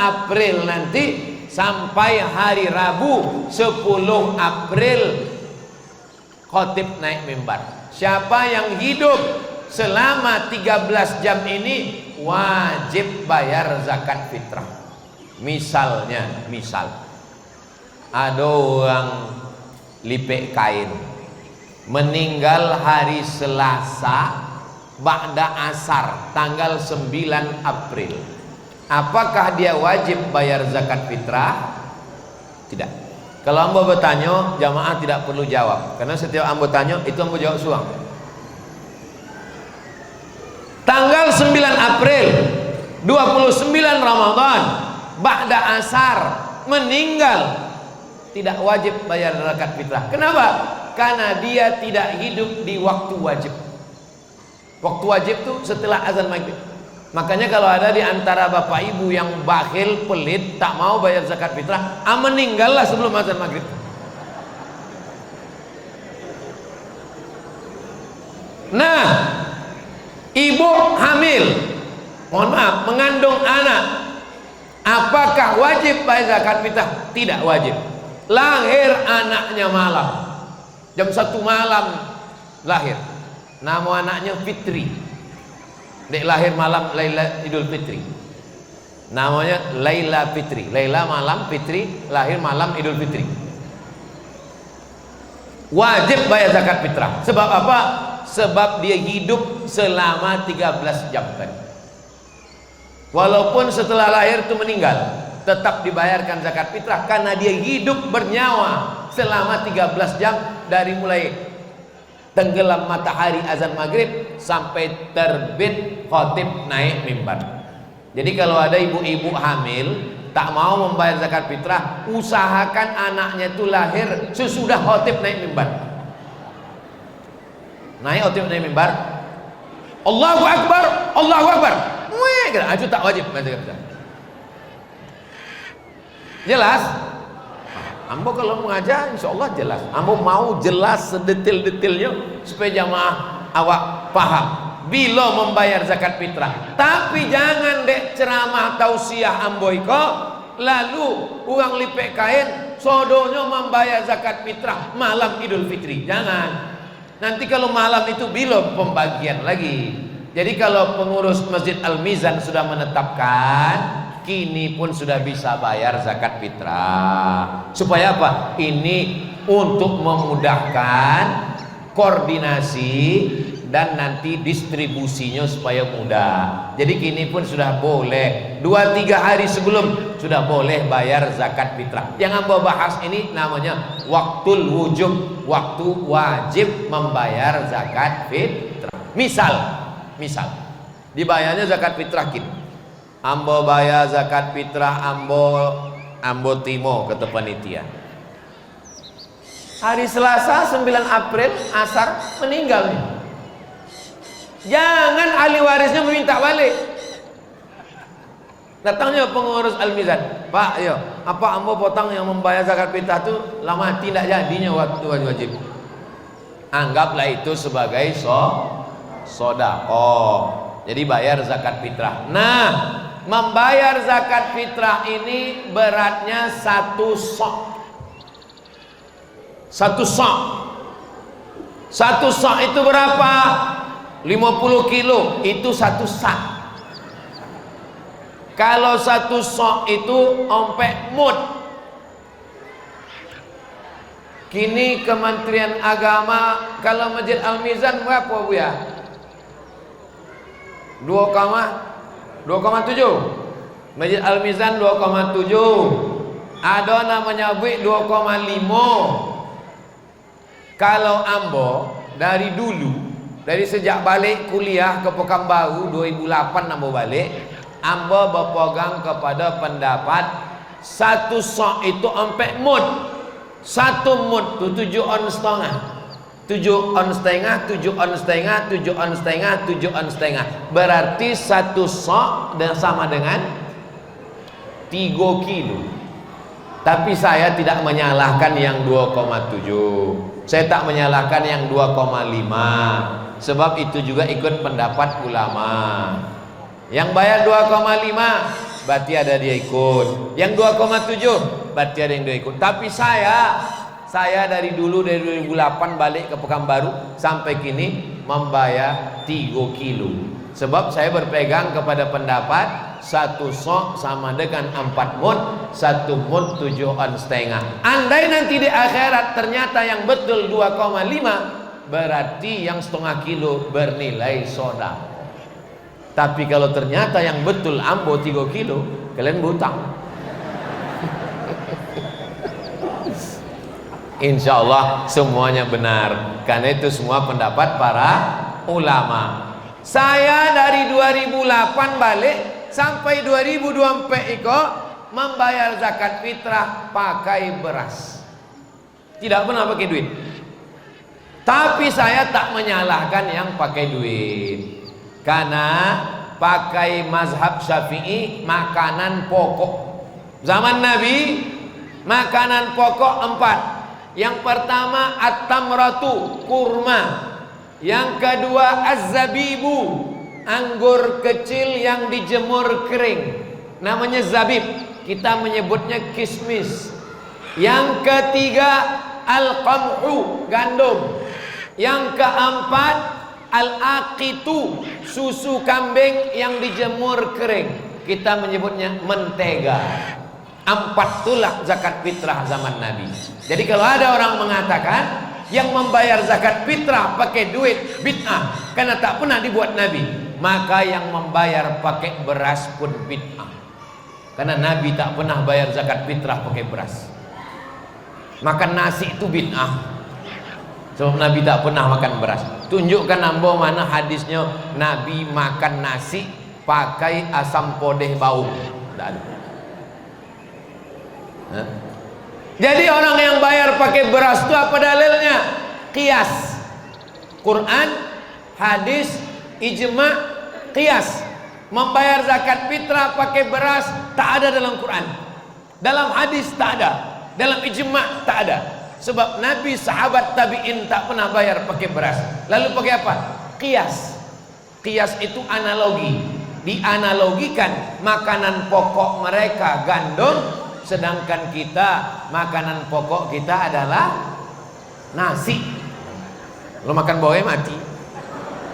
April nanti sampai hari Rabu 10 April khotib naik mimbar. Siapa yang hidup selama 13 jam ini wajib bayar zakat fitrah. Misalnya, ada orang lipek kain meninggal hari Selasa ba'da asar tanggal 9 April. Apakah dia wajib bayar zakat fitrah? Tidak. Kalau ambo bertanya, jamaah tidak perlu jawab, karena setiap ambo tanya itu ambo jawab suang. Tanggal 9 April 29 Ramadan ba'da asar meninggal, tidak wajib bayar zakat fitrah. Kenapa? Karena dia tidak hidup di waktu wajib. Waktu wajib itu setelah azan maghrib. Makanya kalau ada di antara bapak ibu yang bakhil, pelit, tak mau bayar zakat fitrah, meninggallah sebelum azan maghrib. Nah, ibu hamil, mohon maaf, mengandung anak, apakah wajib bayar zakat fitrah? Tidak wajib. Lahir anaknya malam, jam 1 malam lahir, nama anaknya Fitri. Dek lahir malam Laila Idul Fitri, namanya Laila Fitri. Laila malam, Fitri lahir malam Idul Fitri. Wajib bayar zakat fitrah. Sebab apa? Sebab dia hidup selama 13 jam kan. Walaupun setelah lahir itu meninggal, tetap dibayarkan zakat fitrah karena dia hidup bernyawa selama 13 jam dari mulai tenggelam matahari azan maghrib sampai terbit khotib naik mimbar. Jadi kalau ada ibu-ibu hamil tak mau membayar zakat fitrah, usahakan anaknya itu lahir sesudah khotib naik mimbar. Naik khotib naik mimbar, Allahu Akbar, Allahu Akbar, itu tak wajib bayar zakat fitrah. Jelas? Ambo kalau mengajar insya Allah jelas. Ambo mau jelas sedetil-detilnya supaya jamaah awak paham bila membayar zakat fitrah. Tapi jangan dek ceramah tausiah ambo iko lalu uang lipek kain sodonya membayar zakat fitrah malam Idul Fitri. Jangan. Nanti kalau malam itu bila pembagian lagi. Jadi kalau pengurus Masjid Al-Mizan sudah menetapkan, kini pun sudah bisa bayar zakat fitrah. Supaya apa? Ini untuk memudahkan koordinasi dan nanti distribusinya supaya mudah. Jadi kini pun sudah boleh 2-3 hari sebelum sudah boleh bayar zakat fitrah. Yang Amba bahas ini namanya waktul wujub, waktu wajib membayar zakat fitrah. Misal dibayarnya zakat fitrah kini. Amba bayar zakat fitrah, ambo timo kata panitia. Hari Selasa 9 April asar meninggal nih. Jangan ahli warisnya meminta balik. Datangnya pengurus Al-Mizan, Pak, yo, apa ambo potong yang membayar zakat fitrah itu lama tidak jadinya waktu wajib. Anggaplah itu sebagai sedekah. Jadi bayar zakat fitrah. Nah, membayar zakat fitrah ini beratnya 1 sok. 1 sok. 1 sok itu berapa? 50 kilo itu 1 sak. Kalau 1 sok itu ompek mud. Kini Kementerian Agama kalau Masjid Al-Mizan berapa Bu ya? 2,7. Masjid Al-Mizan 2,7. Ada namanya Bu 2,5. Kalau ambo dari dulu, dari sejak balik kuliah ke Pekanbaru 2008 ambo balik, ambo berpegang kepada pendapat 1 sok itu ompek mud. 1 mud itu 7 on setengah. 7 on setengah, 7 on setengah, 7 on setengah, 7 on setengah. Berarti 1 sok dan sama dengan 3 kilo. Tapi saya tidak menyalahkan yang 2,7. Saya tak menyalahkan yang 2,5. Sebab itu juga ikut pendapat ulama. Yang bayar 2,5 berarti ada dia ikut. Yang 2,7 berarti ada yang dia ikut. Tapi saya dari dulu, dari 2008 balik ke Pekanbaru sampai kini membayar 3 kilo. Sebab saya berpegang kepada pendapat 1 sok sama dengan 4 mud, 1 mud 7 on setengah. Andai nanti di akhirat ternyata yang betul 2,5, berarti yang setengah kilo bernilai sedekah. Tapi kalau ternyata yang betul ambo 3 kilo, kalian butang. Insya Allah semuanya benar. Karena itu semua pendapat para ulama. Saya dari 2008 balik sampai 2024 iko membayar zakat fitrah pakai beras. Tidak pernah pakai duit. Tapi saya tak menyalahkan yang pakai duit. Karena pakai mazhab Syafi'i makanan pokok. Zaman Nabi makanan pokok 4. Yang pertama at-tamratu, kurma. Yang kedua az-zabibu, anggur kecil yang dijemur kering, namanya zabib, kita menyebutnya kismis. Yang ketiga al-qamhu, gandum. Yang keempat al-aqitu, susu kambing yang dijemur kering, kita menyebutnya mentega. 4 itulah zakat fitrah zaman Nabi. Jadi kalau ada orang mengatakan yang membayar zakat fitrah pakai duit bid'ah karena tak pernah dibuat Nabi, maka yang membayar pakai beras pun bid'ah. Karena Nabi tak pernah bayar zakat fitrah pakai beras. Makan nasi itu bid'ah. Sebab Nabi tak pernah makan beras. Tunjukkan ambo mana hadisnya Nabi makan nasi pakai asam podeh bau. Tak ada. Jadi orang yang bayar pakai beras itu apa dalilnya? Qiyas. Quran, hadis, ijma, qiyas. Membayar zakat fitrah pakai beras tak ada dalam Quran. Dalam hadis tak ada. Dalam ijma tak ada. Sebab Nabi, sahabat, tabi'in tak pernah bayar pakai beras. Lalu pakai apa? Qiyas. Qiyas itu analogi. Dianalogikan makanan pokok mereka gandum, sedangkan kita makanan pokok kita adalah nasi. Lo makan bawah mati,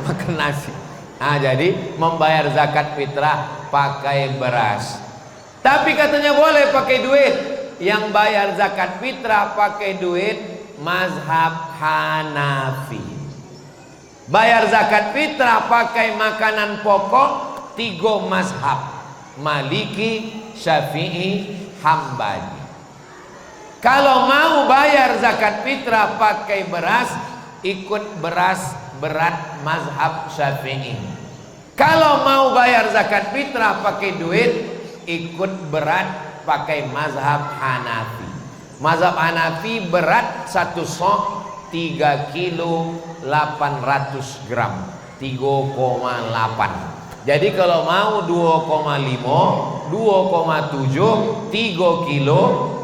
makan nasi. Nah, jadi membayar zakat fitrah pakai beras. Tapi katanya boleh pakai duit. Yang bayar zakat fitrah pakai duit mazhab Hanafi. Bayar zakat fitrah pakai makanan pokok 3 mazhab, Maliki, Syafi'i, Hambali. Kalau mau bayar zakat fitrah pakai beras, ikut beras berat mazhab Syafi'i. Kalau mau bayar zakat fitrah pakai duit, ikut berat pakai mazhab Hanafi. Mazhab Hanafi berat 1 sok 3 kilo 800 gram, 3,8. Jadi kalau mau 2,5, 2,7, 3 kilo,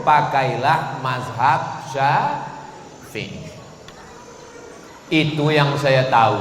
pakailah mazhab Syafi'i. Itu yang saya tahu.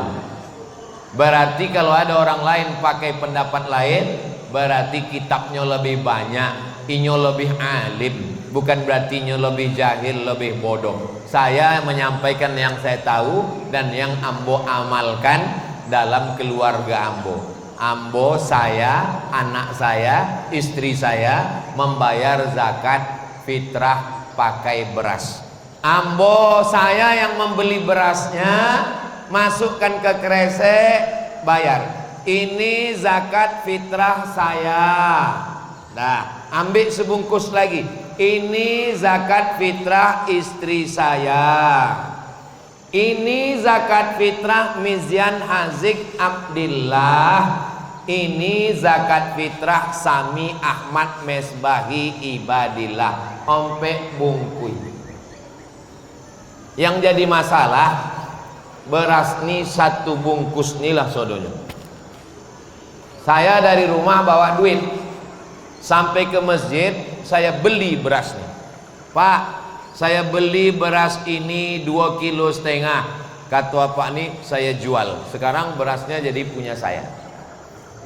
Berarti kalau ada orang lain pakai pendapat lain, berarti kitabnya lebih banyak, inyo lebih alim. Bukan berarti inyo lebih jahil, lebih bodoh. Saya menyampaikan yang saya tahu dan yang ambo amalkan dalam keluarga ambo. Ambo saya, anak saya, istri saya membayar zakat fitrah pakai beras. Ambo saya yang membeli berasnya, masukkan ke kresek, bayar. Ini zakat fitrah saya. Nah, ambil sebungkus lagi. Ini zakat fitrah istri saya. Ini zakat fitrah Mizyan Hazik Abdillah. Ini zakat fitrah Sami Ahmad Mesbahi Ibadillah. Ompek bungkui. Yang jadi masalah, beras ini 1 bungkus inilah sodonya. Saya dari rumah bawa duit, sampai ke masjid saya beli berasnya. Pak, saya beli beras ini 2,5 kilo. Kata Pak ini saya jual. Sekarang berasnya jadi punya saya.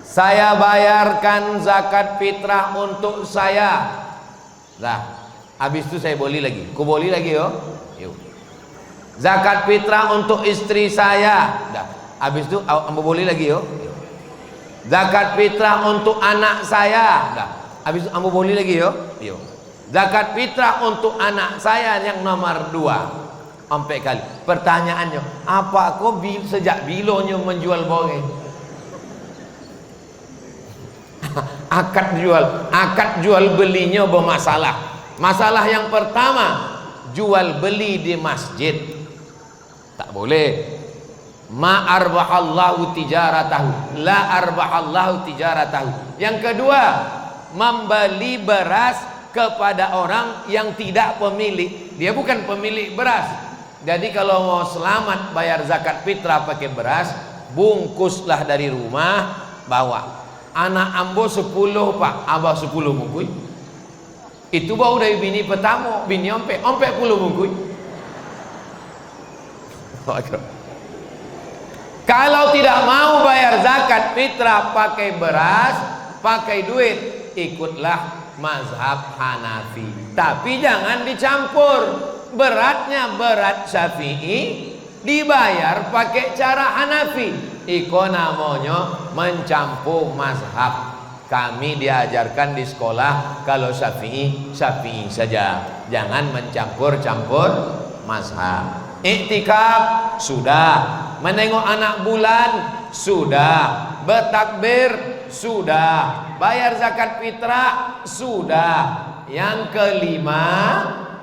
Saya bayarkan zakat fitrah untuk saya. Nah, habis itu saya beli lagi. Ku beli lagi yo. Yuk. Zakat fitrah untuk istri saya. Dah. Habis itu ambo beli lagi yo. Zakat fitrah untuk anak saya. Dah. Habis itu ambo beli lagi yo. Yo. Zakat fitrah untuk anak saya yang nomor 2. Sampai kali. Pertanyaannya, apa kau sejak bilonya menjual bonge? Akad jual belinya bermasalah. Masalah yang pertama, jual beli di masjid tak boleh. Ma arbahallahu tijaratahu, la arbahallahu tijaratahu. Yang kedua, membeli beras kepada orang yang tidak pemilik. Dia bukan pemilik beras. Jadi kalau mau selamat bayar zakat fitrah pakai beras, bungkuslah dari rumah, bawa. Anak ambo 10 pak, abah 10 bungkus. Itu bau dari bini pertama, bini ompek 10 bungkus. Kalau tidak mau bayar zakat fitrah pakai beras, pakai duit, ikutlah mazhab Hanafi. Tapi jangan dicampur. Beratnya berat Syafi'i, dibayar pakai cara Hanafi. Iko namanya mencampur mazhab. Kami diajarkan di sekolah kalau Syafi'i, Syafi'i saja. Jangan mencampur-campur mazhab. Iktikaf sudah, menengok anak bulan sudah, bertakbir sudah, bayar zakat fitrah sudah. Yang kelima,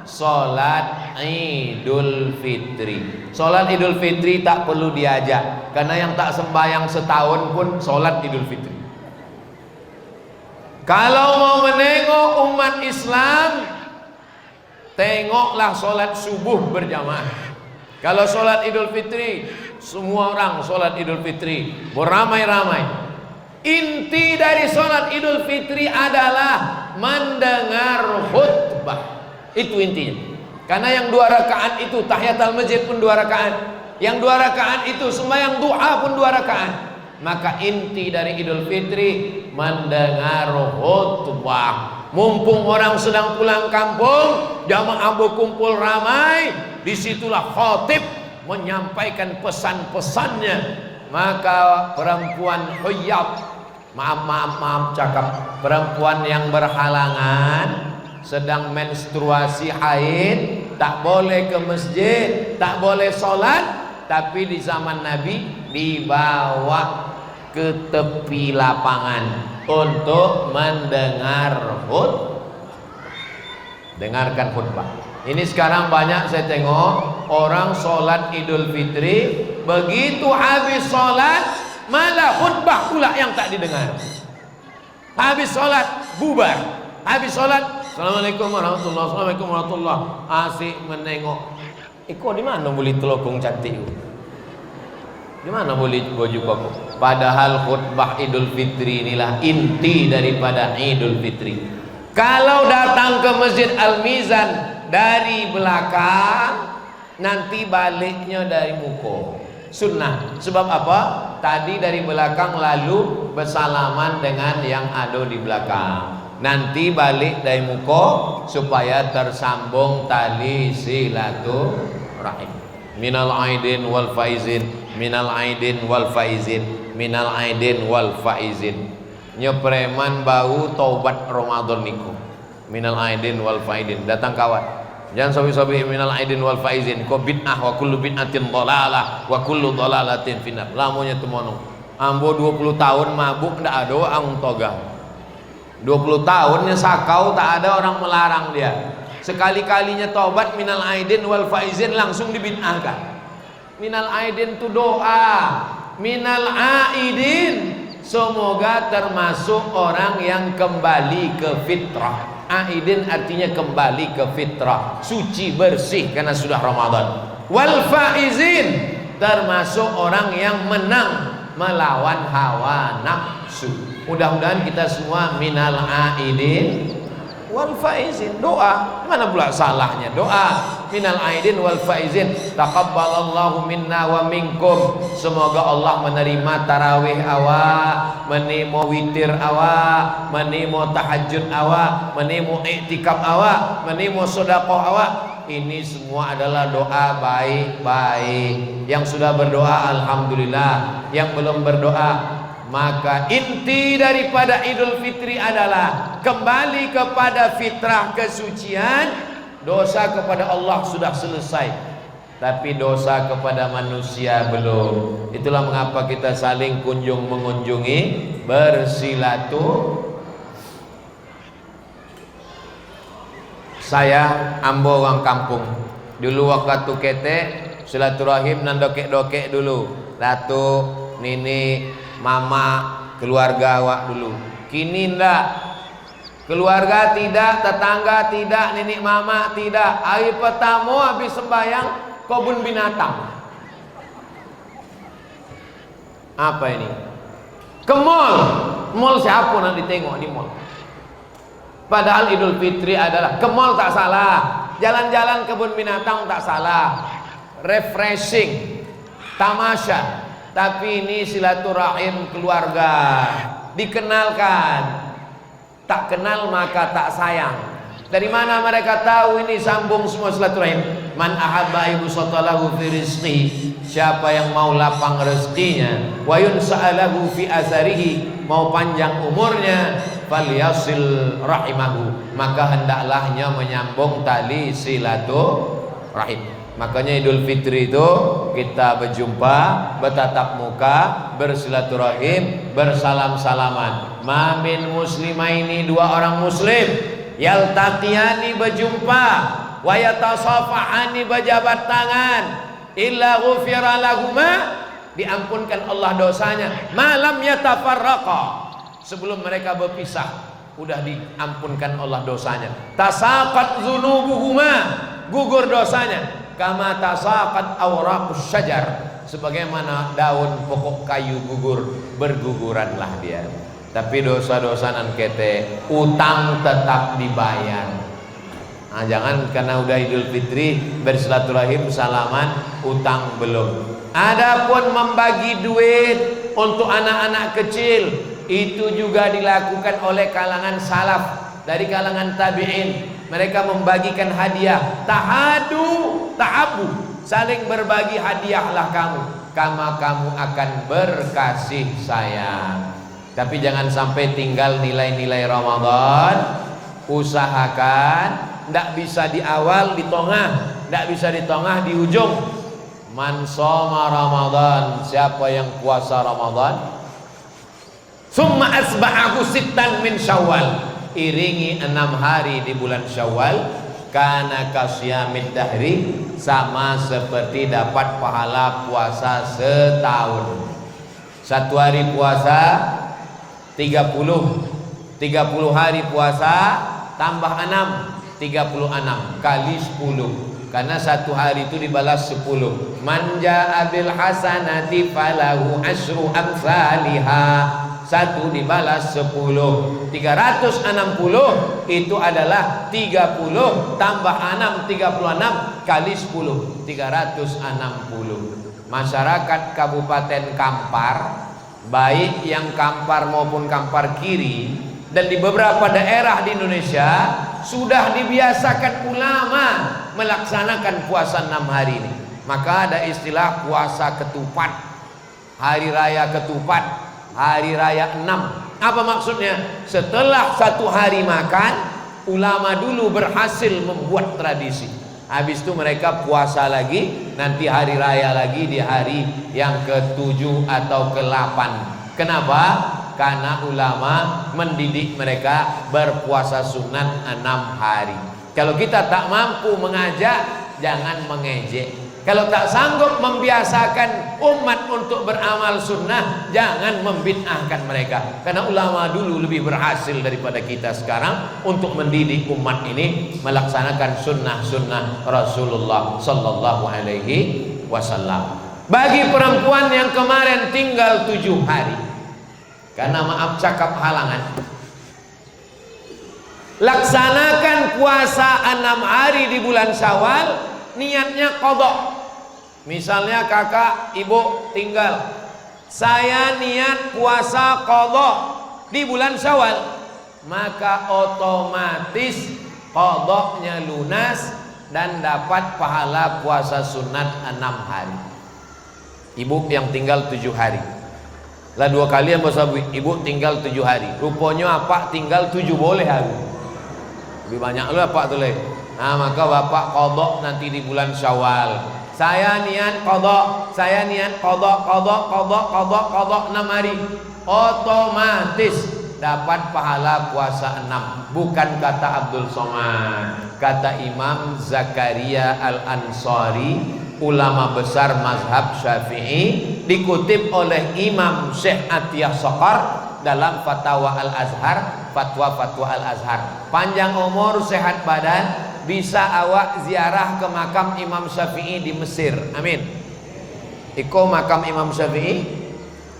sholat Idul Fitri. Sholat Idul Fitri tak perlu diajak, karena yang tak sembahyang setahun pun sholat Idul Fitri. Kalau mau menengok umat Islam, tengoklah sholat subuh berjamaah. Kalau sholat Idul Fitri, semua orang sholat Idul Fitri beramai-ramai. Inti dari sholat Idul Fitri adalah mendengar khutbah. Itu intinya. Karena yang 2 rakaat itu tahiyatul masjid pun 2 rakaat. Yang 2 rakaat itu sembahyang duha pun 2 rakaat. Maka inti dari Idul Fitri mendengar khutbah. Mumpung orang sedang pulang kampung, jamaah berkumpul ramai, disitulah khatib menyampaikan pesan-pesannya. Maka perempuan huyab, maaf cakap, perempuan yang berhalangan, sedang menstruasi haid, tak boleh ke masjid, tak boleh sholat. Tapi di zaman Nabi dibawa ke tepi lapangan untuk mendengar dengarkan khutbah. Ini sekarang banyak saya tengok orang sholat Idul Fitri, begitu habis sholat malah khutbah pula yang tak didengar. Habis sholat bubar, habis sholat Assalamualaikum warahmatullahi wabarakatuh, Assalamualaikum warahmatullahi wabarakatuh, asik menengok. Iko di mana boleh telokong cantik? Di mana boleh baju koko? Padahal khutbah Idul Fitri inilah inti daripada Idul Fitri. Kalau datang ke Masjid Al-Mizan dari belakang, nanti baliknya dari muka. Sunnah. Sebab apa? Tadi dari belakang lalu bersalaman dengan yang ada di belakang. Nanti balik dari muka supaya tersambung tali silaturahim. Minal aidin wal faizin, minal aidin wal faizin, minal aidin wal faizin. Nyepreman bau taubat Ramadan niku. Minal aidin wal faizin. Datang kawan. Jangan sabi-sabi minal aidin wal faizin. Ko bid'ah wa kullu bid'atin dhalalah wa kullu dhalalatin finnar. Lamunya temono. Ambo 20 tahun mabuk ndak ada ang toga. 20 tahunnya sakau tak ada orang melarang dia. Sekali-kalinya taubat minal aidin wal faizin langsung dibid'ahkan. Minal aidin itu doa. Minal aidin semoga termasuk orang yang kembali ke fitrah. Aidin artinya kembali ke fitrah, suci bersih karena sudah Ramadan. Wal faizin termasuk orang yang menang melawan hawa nafsu. Mudah-mudahan kita semua minal aidin wal faizin. Doa, mana pula salahnya doa minal aidin wal faizin. Taqabbalallahu minna wa minkum. Semoga Allah menerima tarawih awak, menerima witir awak, menerima tahajud awak, menerima iktikaf awak, menerima sedekah awak. Ini semua adalah doa baik-baik. Yang sudah berdoa alhamdulillah, yang belum berdoa, maka inti daripada Idul Fitri adalah kembali kepada fitrah kesucian. Dosa kepada Allah sudah selesai, tapi dosa kepada manusia belum. Itulah mengapa kita saling kunjung mengunjungi, bersilaturahim. Saya ambo orang kampung. Dulu waktu kete silaturahim nandokek-dokek dulu. Datuk, nini, mama, keluarga awak dulu. Kini ndak. Keluarga tidak, tetangga tidak, nenek mama tidak. Hari pertama habis sembahyang kebun binatang. Apa ini? Ke mall. Mall siapa nak ditengok di mall? Padahal Idul Fitri adalah ke mall tak salah, jalan-jalan kebun binatang tak salah, refreshing, tamasya. Tapi ini silaturahim keluarga, dikenalkan. Tak kenal maka tak sayang. Dari mana mereka tahu ini sambung semua silaturahim? Man ahabba yubsatalahu fi rizqi. Siapa yang mau lapang rezekinya, wa yunsa'alahu fi azarihi, mau panjang umurnya, falyasil rahimahu, maka hendaklah menyambung tali silaturahim. Makanya Idul Fitri itu kita berjumpa, bertatap muka, bersilaturahim, bersalam-salaman. Mamin muslimaini, dua orang muslim, yaltaqiyani berjumpa, wa yatasafahani berjabat tangan, illa ghufira lahuma, diampunkan Allah dosanya, malam yatafarraqa, sebelum mereka berpisah udah diampunkan Allah dosanya. Tasaqat dzunubuhuma, gugur dosanya. Kama tasaqat awraqus syajar, sebagaimana daun pokok kayu gugur, berguguranlah dia. Tapi dosa-dosa nan kete, utang tetap dibayar. Nah, jangan karena udah Idul Fitri bersilaturahim salaman, utang belum. Adapun membagi duit untuk anak-anak kecil, itu juga dilakukan oleh kalangan salaf, dari kalangan tabi'in. Mereka membagikan hadiah, tahadu, ta'abu, saling berbagi hadiahlah kamu, kama kamu akan berkasih sayang. Tapi jangan sampai tinggal nilai-nilai Ramadan. Usahakan ndak bisa di awal, di tengah, ndak bisa di tengah, di ujung. Man shoma Ramadan, siapa yang puasa Ramadan, summa asba'ahu sittan min Syawal, iringi 6 hari di bulan Syawal, kana kasyamid dahri, sama seperti dapat pahala puasa setahun. Satu hari puasa 30 hari puasa tambah 6, 36 kali 10, karena satu hari itu dibalas 10. Man ja'a bil hasanati falahu asyru amsalihha, satu dibalas 10. 360 itu adalah 30 tambah 6, 36 kali 10, 360. Masyarakat Kabupaten Kampar, baik yang Kampar maupun Kampar Kiri, dan di beberapa daerah di Indonesia sudah dibiasakan ulama melaksanakan puasa 6 hari ini. Maka ada istilah puasa ketupat, hari raya ketupat, hari raya 6. Apa maksudnya? Setelah satu hari makan, ulama dulu berhasil membuat tradisi. Habis itu mereka puasa lagi, nanti hari raya lagi di hari yang ke-7 atau ke-8. Kenapa? Karena ulama mendidik mereka berpuasa sunat 6 hari. Kalau kita tak mampu mengajak, jangan mengejek. Kalau tak sanggup membiasakan umat untuk beramal sunnah, jangan membid'ahkan mereka. Karena ulama dulu lebih berhasil daripada kita sekarang untuk mendidik umat ini melaksanakan sunnah-sunnah Rasulullah Sallallahu Alaihi Wasallam. Bagi perempuan yang kemarin tinggal 7 hari, karena maaf cakap halangan, laksanakan puasa 6 hari di bulan Syawal, niatnya qadha. Misalnya kakak, ibu tinggal, saya niat puasa qadha di bulan Syawal, maka otomatis qadhanya lunas dan dapat pahala puasa sunat 6 hari. Ibu yang tinggal 7 hari lah, 2 kali yang bahasa ibu tinggal 7 hari, rupanya apa tinggal 7 boleh hari, lebih banyak lu apa tuh le. Nah, maka bapak qadha nanti di bulan Syawal, saya niat qadha, saya niat qadha 6 hari, otomatis dapat pahala puasa 6. Bukan kata Abdul Somad, kata Imam Zakaria Al-Ansari, ulama besar mazhab Syafi'i, dikutip oleh Imam Syekh Atiyah Soqar dalam Fatwa Al-Azhar, fatwa-fatwa Al-Azhar. Panjang umur, sehat badan, bisa awak ziarah ke makam Imam Syafi'i di Mesir. Amin. Iko makam Imam Syafi'i,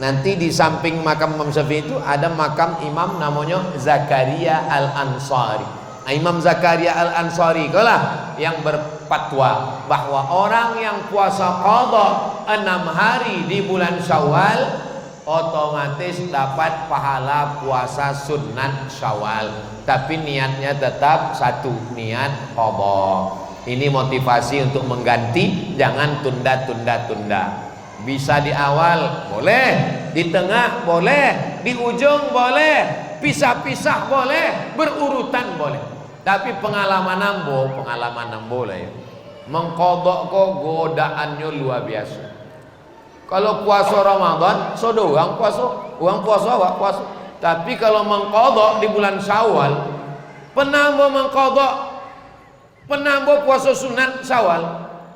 nanti di samping makam Imam Syafi'i itu ada makam imam namanya Zakaria Al-Ansari. Nah, Imam Zakaria Al-Ansari itulah yang berfatwa bahwa orang yang puasa qadha 6 hari di bulan Syawal otomatis dapat pahala puasa sunat Syawal, tapi niatnya tetap satu, niat qadha. Ini motivasi untuk mengganti, jangan tunda-tunda. Bisa di awal boleh, di tengah boleh, di ujung boleh, pisah-pisah boleh, berurutan boleh. Tapi pengalaman nambo lah ya. Mengqadha kok godaannya luar biasa. Kalau puasa Ramadan, so doang puasa, awak puasa. Tapi kalau mengqadha di bulan Syawal, penambah puasa sunat Syawal,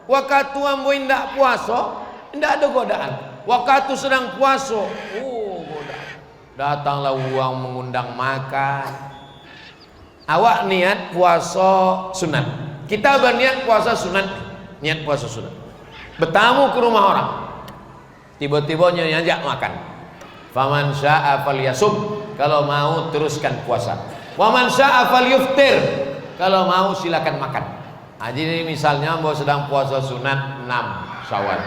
waktu ambo indak puasa, indak ada godaan. Waktu sedang puasa, godaan. Datanglah uang mengundang makan. Awak niat puasa sunat, kita berniat puasa sunat, niat puasa sunat. Bertamu ke rumah orang, tiba-tiba nyajak makan. Faman syaa falyasum, kalau mau teruskan puasa. Waman syaa falyuftir, kalau mau silakan makan. Nah, jadi misalnya ambo sedang puasa sunat 6 Syawal,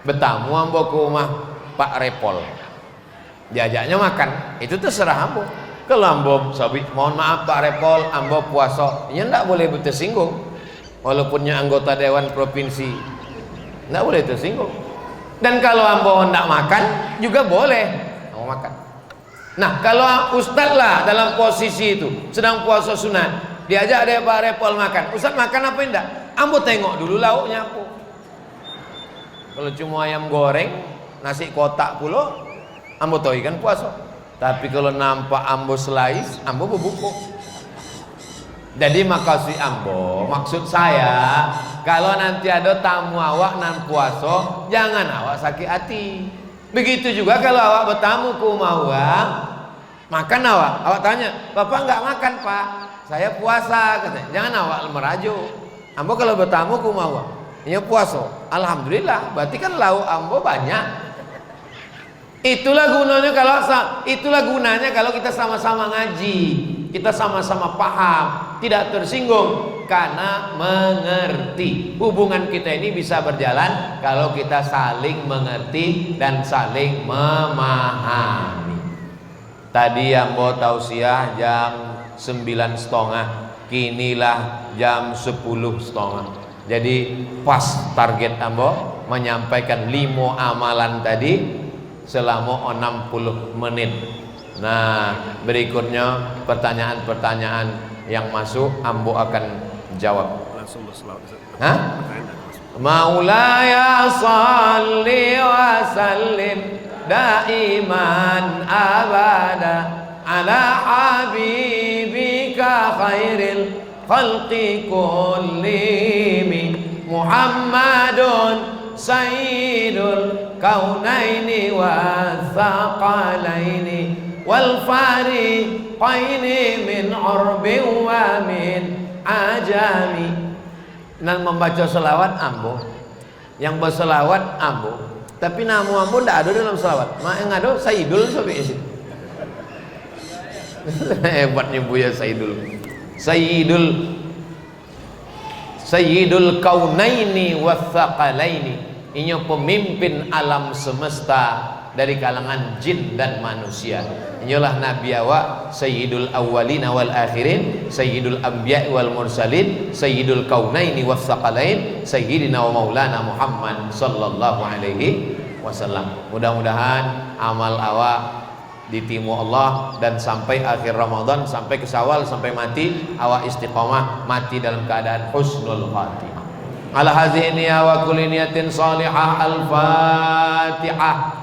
bertamu ambo ke rumah Pak Repol, diajaknya makan, itu terserah ambo. Kalau ambo sabit, mohon maaf Pak Repol, ambo puasa, ya enggak boleh tersinggung. Walaupunnya anggota Dewan Provinsi, enggak boleh tersinggung. Dan kalau ambo enggak makan juga boleh, ambo makan. Nah, kalau ustadz lah dalam posisi itu sedang puasa sunat, diajak dia Pak Repol makan, ustadz makan apa enggak? Ambo tengok dulu lauknya apa. Kalau cuma ayam goreng, nasi kotak pulo, ambo tahu ikan puasa. Tapi kalau nampak ambo slice, ambo berbuku. Jadi makasih ambo, maksud saya kalau nanti ada tamu awak nan puasa, jangan awak sakit hati. Begitu juga kalau awak bertamu ke rumah awak, makan awak tanya, bapak nggak makan pak, saya puasa katanya. Jangan awak merajuk. Ambo kalau bertamu ke rumah awak, ini puasa, alhamdulillah, berarti kan lauk ambo banyak. Itulah gunanya kalau kita sama-sama ngaji, kita sama-sama paham, tidak tersinggung karena mengerti. Hubungan kita ini bisa berjalan kalau kita saling mengerti dan saling memahami. Tadi ambo tausiah jam 9.30, kinilah jam 10.30. Jadi pas target ambo menyampaikan 5 amalan tadi selama 60 menit. Nah, berikutnya pertanyaan-pertanyaan yang masuk ambo akan jawab. Langsung berselawat. Hah? Maulaya salli wa sallim daiman abada ala habibika khairil khalqi kullihim Muhammadun sayyidul kaunaini wa thaqalaini wal fariqaini min urbi wa min ajami. Dan membaca selawat ambo, yang berselawat ambo, tapi nama ambo tidak ada dalam selawat. Yang ada Sayyidul sampai isi. Hebatnya Buya Sayyidul kaunaini wa thaqalaini. Ini pemimpin alam semesta dari kalangan jin dan manusia. Inilah Nabi awak, Sayyidul awwalin wal akhirin, Sayyidul anbiya wal mursalin, Sayyidul kaunaini was thaqalain, Sayyidina wa maulana Muhammad sallallahu alaihi wasallam. Mudah-mudahan amal awak ditimu Allah dan sampai akhir Ramadan, sampai ke Syawal, sampai mati awak istiqomah, mati dalam keadaan husnul khatimah. Ala hazihi niyya wa kulli niyatin salihah. Al-Fatihah.